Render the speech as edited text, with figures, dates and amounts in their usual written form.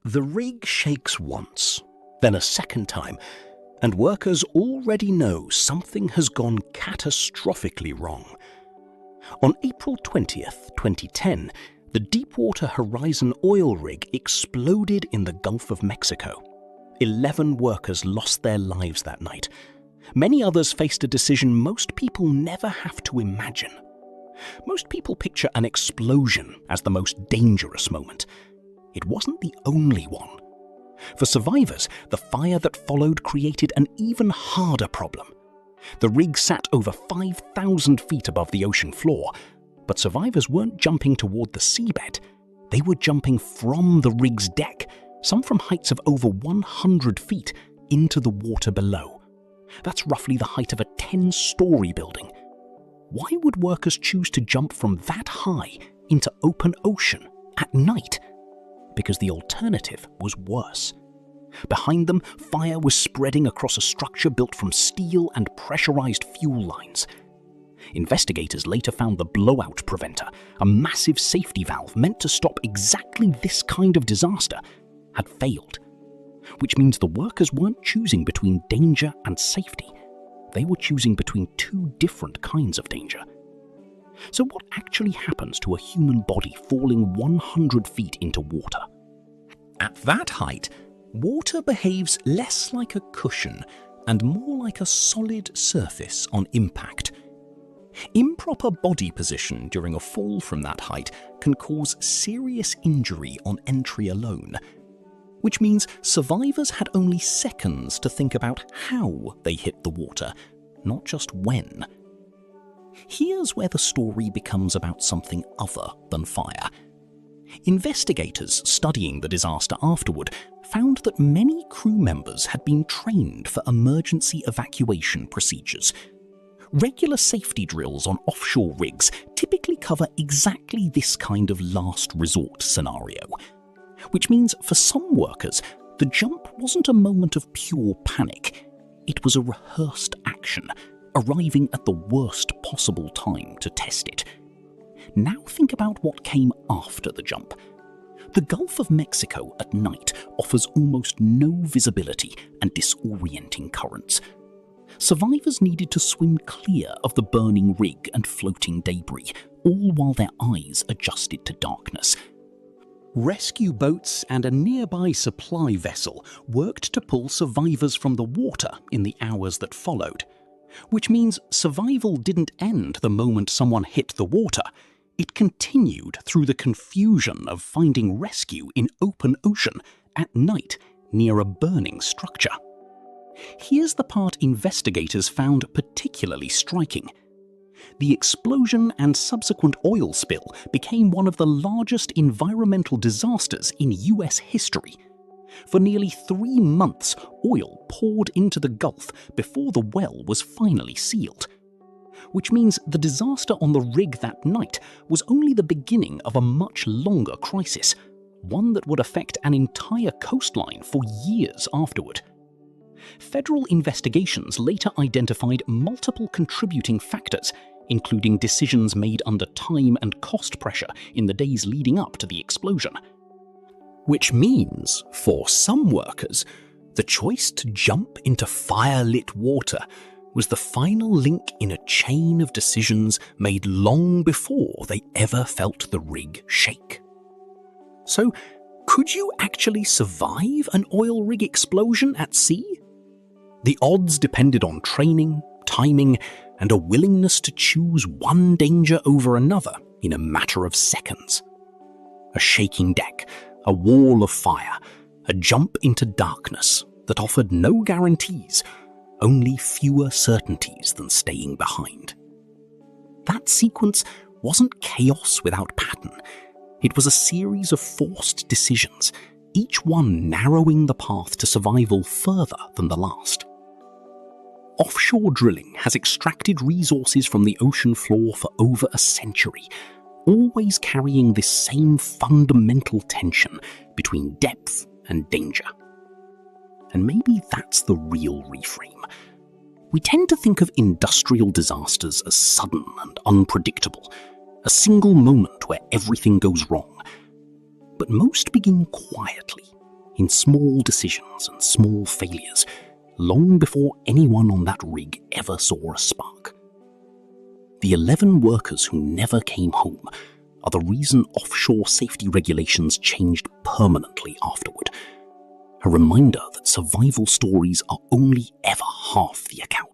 The rig shakes once, then a second time, and workers already know something has gone catastrophically wrong. On April 20th, 2010, the Deepwater Horizon oil rig exploded in the Gulf of Mexico. 11 workers lost their lives that night. Many others faced a decision most people never have to imagine. Most people picture an explosion as the most dangerous moment. It wasn't the only one. For survivors, the fire that followed created an even harder problem. The rig sat over 5,000 feet above the ocean floor, but survivors weren't jumping toward the seabed. They were jumping from the rig's deck, some from heights of over 100 feet, into the water below. That's roughly the height of a 10-story building. Why would workers choose to jump from that high into open ocean at night? Because the alternative was worse. Behind them, fire was spreading across a structure built from steel and pressurized fuel lines. Investigators later found the blowout preventer, a massive safety valve meant to stop exactly this kind of disaster, had failed. Which means the workers weren't choosing between danger and safety. They were choosing between two different kinds of danger. So what actually happens to a human body falling 100 feet into water? At that height, water behaves less like a cushion and more like a solid surface on impact. Improper body position during a fall from that height can cause serious injury on entry alone, which means survivors had only seconds to think about how they hit the water, not just when. Here's where the story becomes about something other than fire. Investigators studying the disaster afterward found that many crew members had been trained for emergency evacuation procedures. Regular safety drills on offshore rigs typically cover exactly this kind of last resort scenario. Which means for some workers, the jump wasn't a moment of pure panic. It was a rehearsed action, arriving at the worst possible time to test it. Now think about what came after the jump. The Gulf of Mexico at night offers almost no visibility and disorienting currents. Survivors needed to swim clear of the burning rig and floating debris, all while their eyes adjusted to darkness. Rescue boats and a nearby supply vessel worked to pull survivors from the water in the hours that followed. Which means survival didn't end the moment someone hit the water. It continued through the confusion of finding rescue in open ocean at night near a burning structure. Here's the part investigators found particularly striking. The explosion and subsequent oil spill became one of the largest environmental disasters in US history. For nearly 3 months, oil poured into the Gulf before the well was finally sealed. Which means the disaster on the rig that night was only the beginning of a much longer crisis, one that would affect an entire coastline for years afterward. Federal investigations later identified multiple contributing factors, including decisions made under time and cost pressure in the days leading up to the explosion. Which means, for some workers, the choice to jump into fire-lit water was the final link in a chain of decisions made long before they ever felt the rig shake. So, could you actually survive an oil rig explosion at sea? The odds depended on training, timing, and a willingness to choose one danger over another in a matter of seconds. A shaking deck, a wall of fire, a jump into darkness that offered no guarantees, only fewer certainties than staying behind. That sequence wasn't chaos without pattern. It was a series of forced decisions, each one narrowing the path to survival further than the last. Offshore drilling has extracted resources from the ocean floor for over a century, always carrying this same fundamental tension between depth and danger. And maybe that's the real reframe. We tend to think of industrial disasters as sudden and unpredictable, a single moment where everything goes wrong. But most begin quietly, in small decisions and small failures, long before anyone on that rig ever saw a spark. The 11 workers who never came home are the reason offshore safety regulations changed permanently afterward. A reminder that survival stories are only ever half the account.